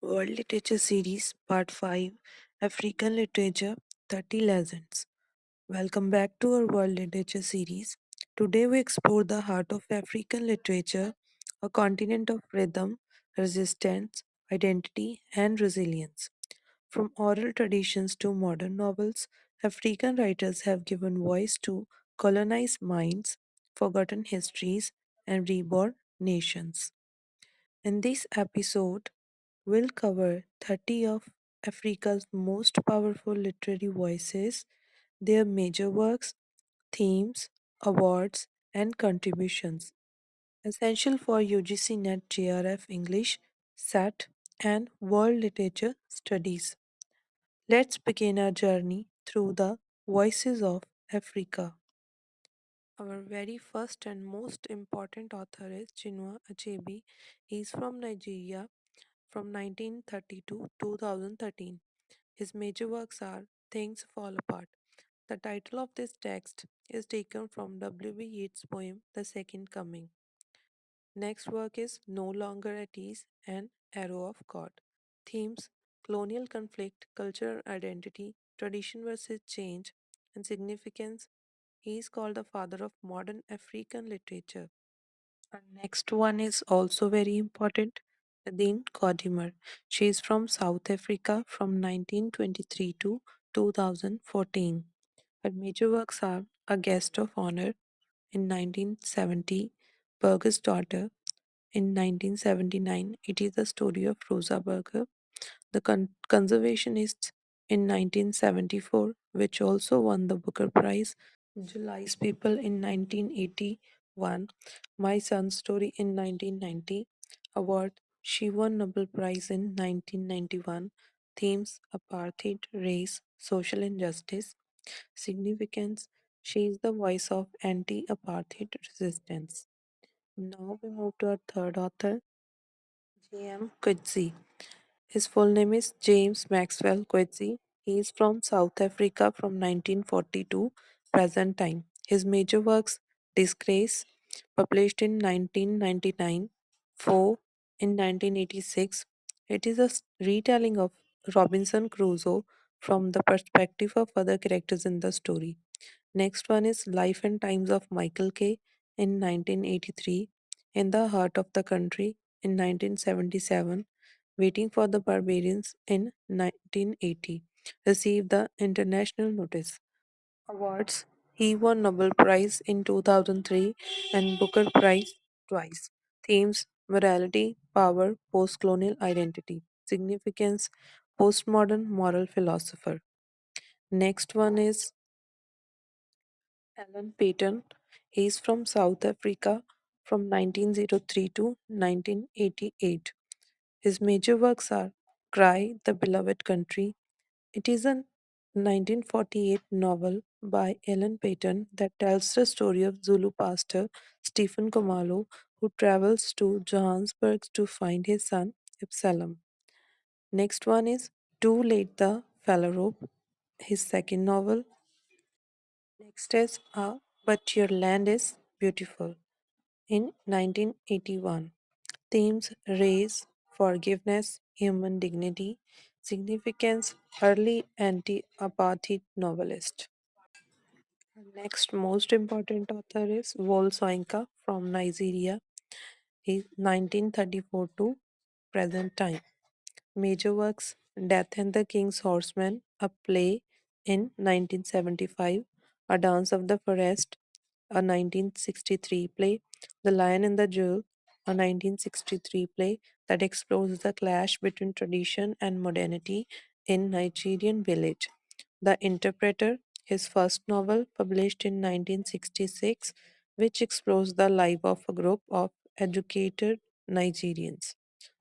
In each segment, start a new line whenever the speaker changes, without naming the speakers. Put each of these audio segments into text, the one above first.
World Literature Series Part 5 African Literature 30 Legends. Welcome back to our World Literature Series. Today we explore the heart of African literature, a continent of rhythm, resistance, identity, and resilience. From oral traditions to modern novels, African writers have given voice to colonized minds, forgotten histories, and reborn nations. In this episode, we'll cover 30 of Africa's most powerful literary voices, their major works, themes, awards, and contributions, essential for UGC NET JRF English, SAT, and World Literature Studies. Let's begin our journey through the voices of Africa. Our very first and most important author is Chinua Achebe. He is from Nigeria from 1930 to 2013. His major works are Things Fall Apart. The title of this text is taken from W.B. Yeats' poem The Second Coming. Next work is No Longer at Ease and Arrow of God. Themes colonial conflict, cultural identity, tradition versus change, and significance. He is called the father of modern African literature. Our next one is also very important. Nadine Gordimer. She is from South Africa from 1923 to 2014. Her major works are A Guest of Honor in 1970, Berger's Daughter in 1979. It is the story of Rosa Berger, The Conservationists in 1974, which also won the Booker Prize, July's People in 1981, My Son's Story in 1990, award she won Nobel Prize in 1991, themes apartheid, race, social injustice, significance she is the voice of anti-apartheid resistance. Now we move to our third author, J.M. Coetzee. His full name is James Maxwell Coetzee. He is from South Africa from 1940 to present time. His major works Disgrace, published in 1999, Foe in 1986. It is a retelling of Robinson Crusoe from the perspective of other characters in the story. Next one is Life and Times of Michael K. in 1983, In the Heart of the Country in 1977, Waiting for the Barbarians in 1980, received the international notice. Awards He won Nobel Prize in 2003 and Booker Prize twice. Themes Morality, Power, Postcolonial Identity. Significance Postmodern Moral Philosopher. Next one is Alan Paton. He is from South Africa from 1903 to 1988. His major works are Cry, The Beloved Country. It is a 1948 novel by Ellen Payton that tells the story of Zulu pastor Stephen Komalo, who travels to Johannesburg to find his son Absalom. Next one is Too Late the Phalarope, his second novel. Next is But Your Land is Beautiful in 1981. Themes race, forgiveness, human dignity, significance, early anti apartheid novelist. Next most important author is Wole Soyinka from Nigeria. He 1934 to present time. Major works Death and the King's Horseman, a play in 1975, A Dance of the Forest, a 1963 play, The Lion and the Jewel, a 1963 play that explores the clash between tradition and modernity in Nigerian village. The Interpreter, his first novel published in 1966, which explores the life of a group of educated Nigerians.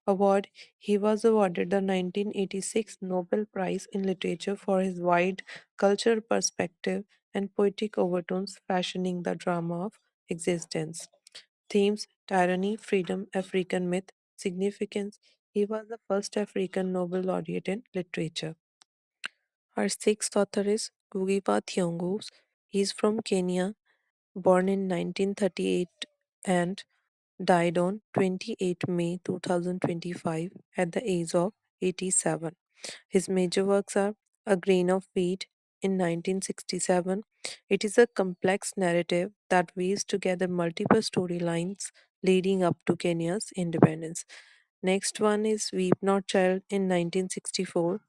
Award, he was awarded the 1986 Nobel Prize in Literature for his wide cultural perspective and poetic overtones fashioning the drama of existence. Themes tyranny, freedom, African myth, significance. He was the first African Nobel laureate in literature. Our sixth author is Ngugi Thiong'o. He is from Kenya, born in 1938 and died on 28 May 2025 at the age of 1987. His major works are A Grain of Wheat in 1967. It is a complex narrative that weaves together multiple storylines leading up to Kenya's independence. Next one is Weep Not Child in 1964.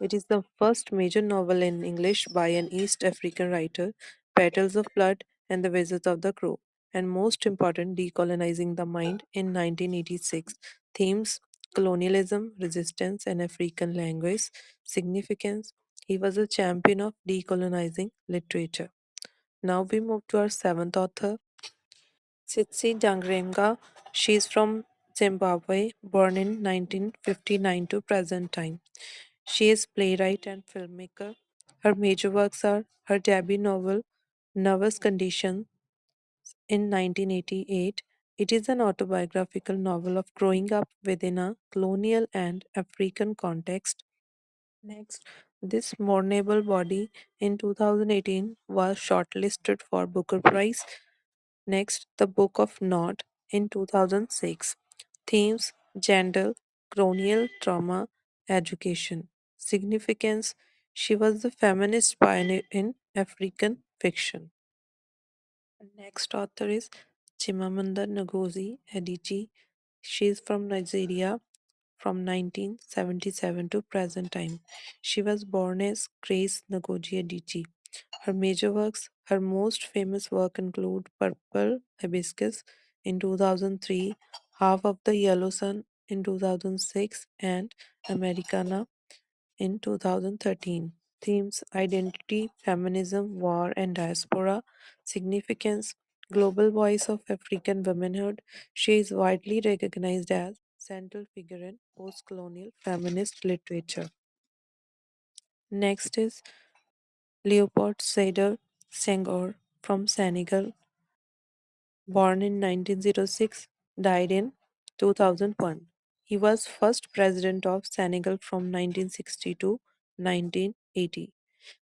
It is the first major novel in English by an East African writer, Petals of Blood and The Visits of the Crow, and most important, Decolonizing the Mind in 1986. Themes colonialism, resistance, and African language significance. He was a champion of decolonizing literature. Now we move to our seventh author, Tsitsi Dangarembga. She is from Zimbabwe, born in 1959 to present time. She is playwright and filmmaker. Her major works are her debut novel, Nervous Condition, in 1988. It is an autobiographical novel of growing up within a colonial and African context. Next, this mournable body in 2018 was shortlisted for Booker Prize. Next, The Book of Nod in 2006. Themes gender, colonial trauma, education. Significance she was the feminist pioneer in African fiction. Next author is Chimamanda Ngozi Adichie. She is from Nigeria from 1977 to present time. She was born as Grace Ngozi Adichie. Her major works, her most famous work include Purple Hibiscus in 2003, Half of the Yellow Sun in 2006, and Americana in 2013. Themes identity, feminism, war and diaspora, significance, global voice of African womanhood. She is widely recognized as central figure in post-colonial feminist literature. Next is Leopold Sédar Senghor from Senegal, born in 1906, died in 2001. He was first president of Senegal from 1960 to 1980.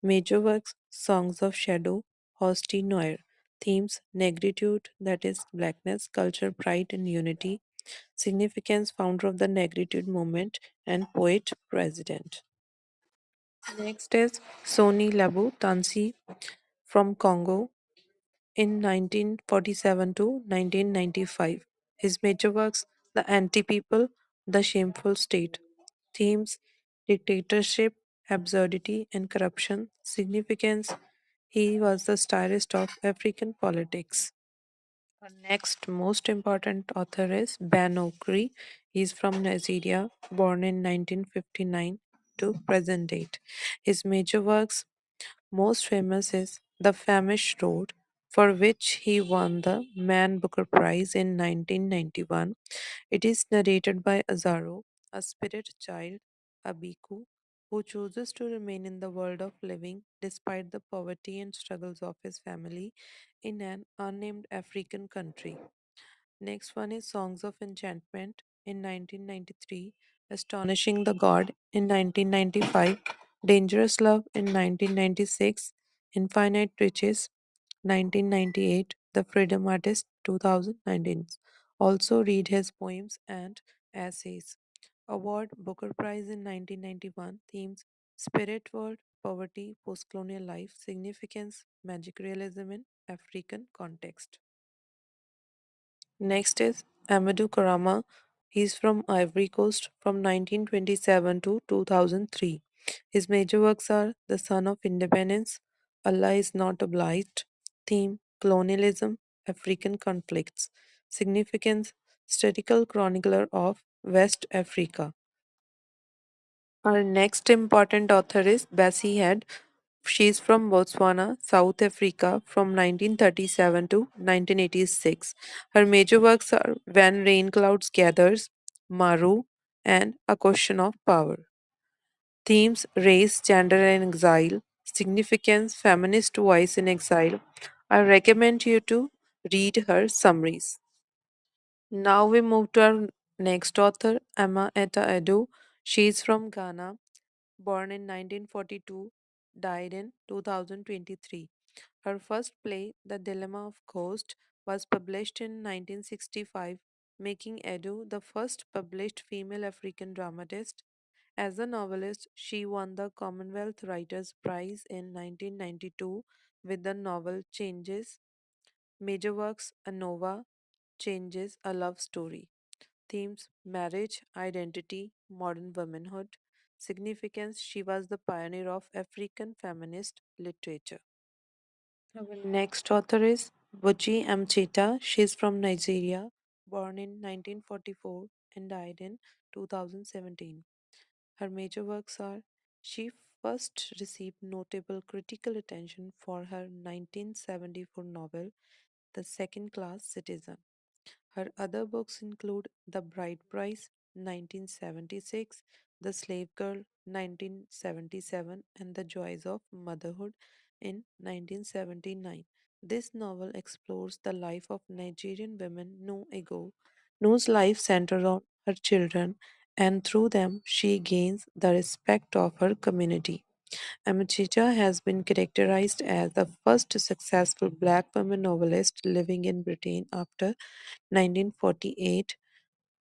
Major works Songs of Shadow, Hosti Noir. Themes Negritude, that is, blackness, culture, pride, and unity. Significance Founder of the Negritude movement and poet president. Next is Soni Labu Tansi from Congo in 1947 to 1995. His major works The Anti People, The Shameful State. Themes Dictatorship, Absurdity, and Corruption. Significance He was the stylist of African politics. Our next most important author is Ben Okri. He is from Nigeria, born in 1959 to present date. His major works, most famous is The Famished Road, for which he won the Man Booker Prize in 1991. It is narrated by Azaro, a spirit child, a bhikkhu, who chooses to remain in the world of living despite the poverty and struggles of his family in an unnamed African country. Next one is Songs of Enchantment in 1993, Astonishing the God in 1995, Dangerous Love in 1996, Infinite Riches 1998, The Freedom Artist 2019. Also read his poems and essays. Award Booker Prize in 1991. Themes Spirit World, Poverty, Postcolonial Life, Significance, Magic Realism in African Context. Next is Amadou Karama. He's from Ivory Coast from 1927 to 2003. His major works are The Son of Independence, Allah is Not Obliged, Theme Colonialism, African Conflicts, Significance Historical Chronicler of West Africa. Our next important author is Bessie Head. She is from Botswana, South Africa from 1937 to 1986. Her major works are When Rain Clouds Gathers, Maru, and A Question of Power. Themes Race, Gender, and Exile. Significance Feminist Voice in Exile. I recommend you to read her summaries. Now we move to our next author, Emma Etta Edu. She is from Ghana, born in 1942, died in 2023. Her first play, The Dilemma of Ghost, was published in 1965, making Edu the first published female African dramatist. As a novelist, she won the Commonwealth Writers' Prize in 1992 with the novel Changes, Major Works, A Nova, Changes, A Love Story. Themes: marriage, identity, modern womanhood. Significance: she was the pioneer of African feminist literature. Our next author is Buchi Amchita. She is from Nigeria, born in 1944 and died in 2017. Her major works are: she first received notable critical attention for her 1974 novel, The Second Class Citizen. Her other books include The Bride Price, 1976, The Slave Girl, 1977, and The Joys of Motherhood in 1979. This novel explores the life of Nigerian woman No Ego, whose life centers on her children, and through them she gains the respect of her community. Amachicha has been characterized as the first successful black woman novelist living in Britain after 1948.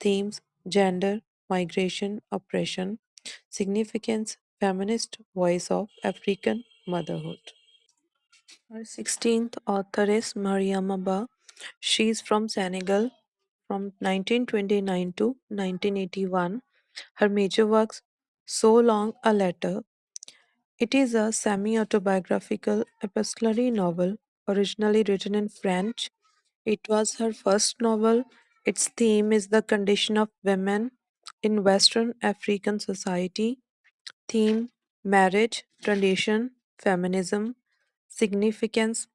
Themes: gender, migration, oppression. Significance: feminist voice of African motherhood. Our 16th author is Mariam Abba. She is from Senegal from 1929 to 1981. Her major works: So Long a Letter. It is a semi autobiographical epistolary novel, originally written in French. It was her first novel. Its theme is the condition of women in Western African society. Theme: marriage, tradition, feminism. Significance: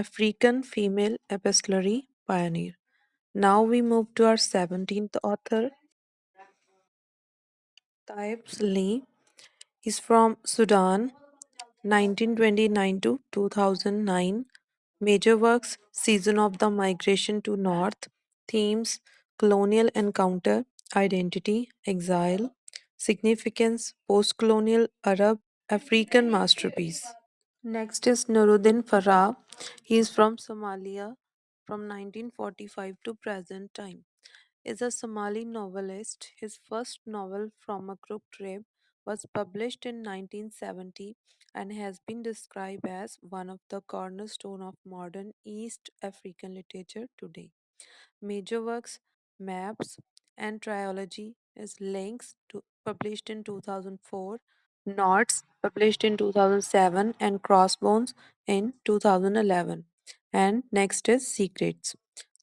African female epistolary pioneer. Now we move to our 17th author, Taib Lee. He's from Sudan, 1929 to 2009. Major works: Season of the Migration to North. Themes: colonial encounter, identity, exile. Significance: postcolonial Arab African masterpiece. Next is Nuruddin Farah. He is from Somalia from 1945 to present time. Is a Somali novelist. His first novel, From a Crooked Rib, was published in 1970 and has been described as one of the cornerstone of modern East African literature today. Major works: Maps and Trilogy is Links published in 2004, Knots published in 2007, and Crossbones in 2011. And next is Secrets.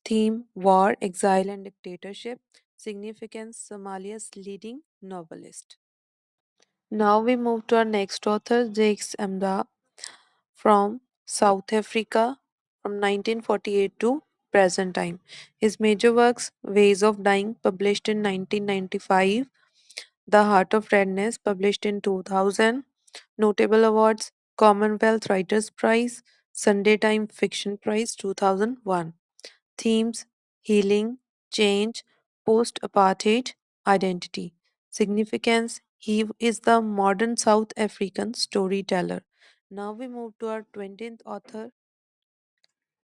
Theme: war, exile, and dictatorship. Significance: Somalia's leading novelist. Now we move to our next author, Jakes Emda from South Africa from 1948 to present time. His major works: Ways of Dying, published in 1995, The Heart of Redness, published in 2000. Notable awards: Commonwealth Writers' Prize, Sunday Time Fiction Prize 2001. Themes: healing, change, post apartheid, identity. Significance: he is the modern South African storyteller. Now we move to our 20th author,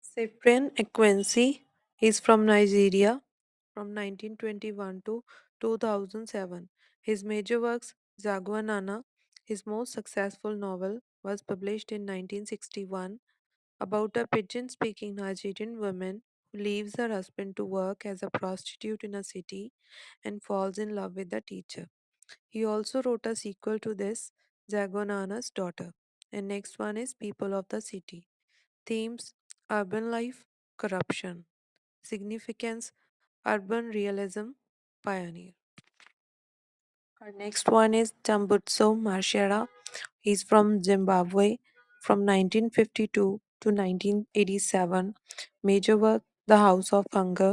Cyprian Ekwensi. He is from Nigeria from 1921 to 2007. His major works: Zagwanana. His most successful novel was published in 1961, about a pidgin speaking Nigerian woman who leaves her husband to work as a prostitute in a city and falls in love with the teacher. He also wrote a sequel to this, Zagonana's Daughter. And next one is People of the City. Themes: urban life, corruption. Significance: urban realism, pioneer. Our next one is Tambutso Marshera. He's from Zimbabwe from 1952 to 1987. Major work: The House of Hunger.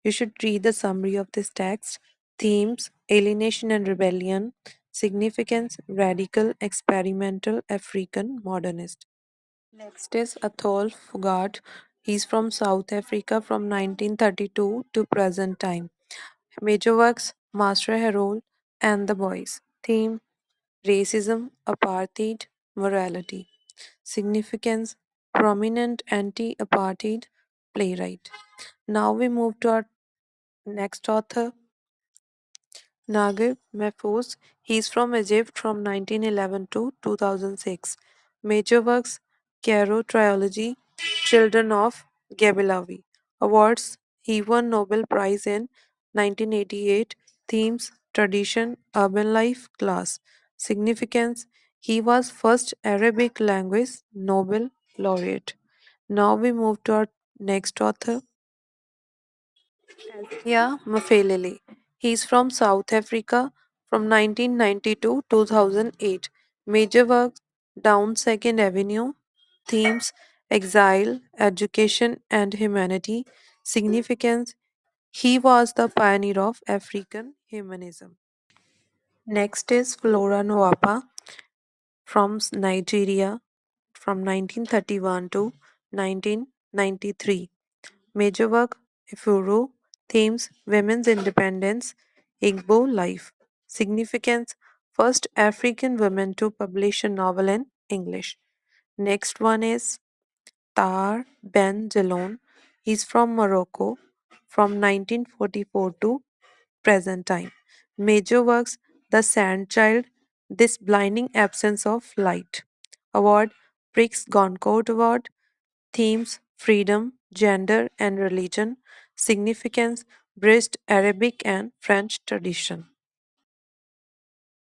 You should read the summary of this text. Themes: alienation and rebellion. Significance: radical, experimental, African, modernist. Next is Athol Fugard. He's from South Africa from 1932 to present time. Major works: Master Herald and the Boys. Theme: racism, apartheid, morality. Significance: prominent anti apartheid playwright. Now we move to our next author, Naguib Mahfouz, he's from Egypt from 1911 to 2006. Major works Cairo Trilogy, Children of Gabilawi. Awards he won Nobel Prize in 1988. Themes Tradition, Urban Life, Class. Significance he was first Arabic language Nobel laureate. Now we move to our next author, yeah, Mafelele. He's from South Africa from 1990 to 2008. Major works Down Second Avenue, themes exile, education, and humanity. Significance he was the pioneer of African humanism. Next is Flora Nwapa from Nigeria from 1931 to 1993. Major work Ifuru, themes women's independence, Igbo life. Significance first African woman to publish a novel in English. Next one is Tar Ben Jelon. He's from Morocco from 1944 to present time. Major works The Sand Child, This Blinding Absence of Light. Award Prix Goncourt Award. Themes freedom, gender and religion. Significance Brest Arabic and French tradition.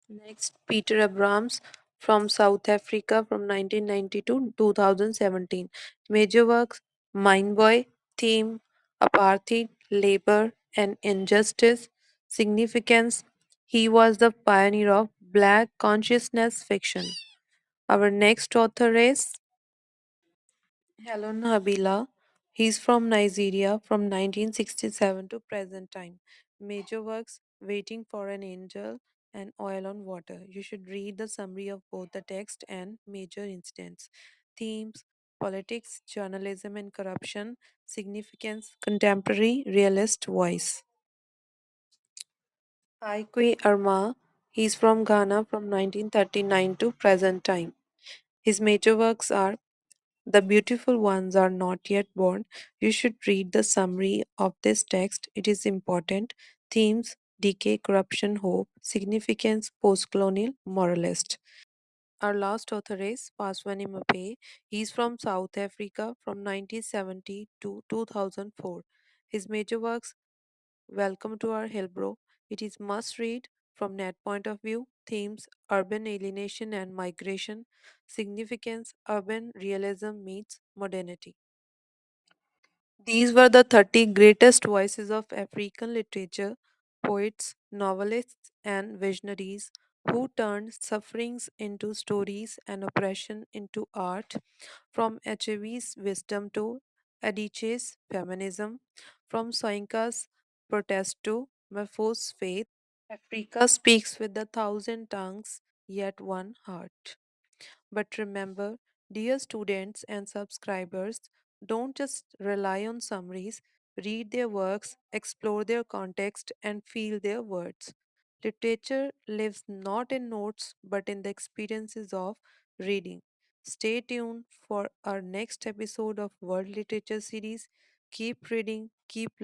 Next, Peter Abrams from South Africa from 1990 to 2017. Major works Mind Boy, Theme, Apartheid, Labor and Injustice. Significance He was the pioneer of Black consciousness fiction. Our next author is Helen Habila. He's from Nigeria from 1967 to present time. Major works Waiting for an Angel and Oil on Water. You should read the summary of both the text and major incidents. Themes Politics, journalism, and corruption. Significance Contemporary realist voice. Aikwe Arma. He's from Ghana from 1939 to present time. His major works are The beautiful ones are not yet born. You should read the summary of this text. It is important. Themes Decay, corruption, hope, significance, postcolonial, moralist. Our last author is Paswani Mape. He's from South Africa from 1970 to 2004. His major works Welcome to our Hillbrow. It is must read from net point of view. Themes urban alienation and migration. Significance urban realism meets modernity. These were the 30 greatest voices of African literature, poets, novelists, and visionaries who turned sufferings into stories and oppression into art, from Achebe's wisdom to Adichie's feminism, from Soyinka's protest to Mafo's faith. Africa speaks with a thousand tongues, yet one heart. But remember, dear students and subscribers, don't just rely on summaries, read their works, explore their context, and feel their words. Literature lives not in notes but in the experiences of reading. Stay tuned for our next episode of World Literature series. Keep reading, keep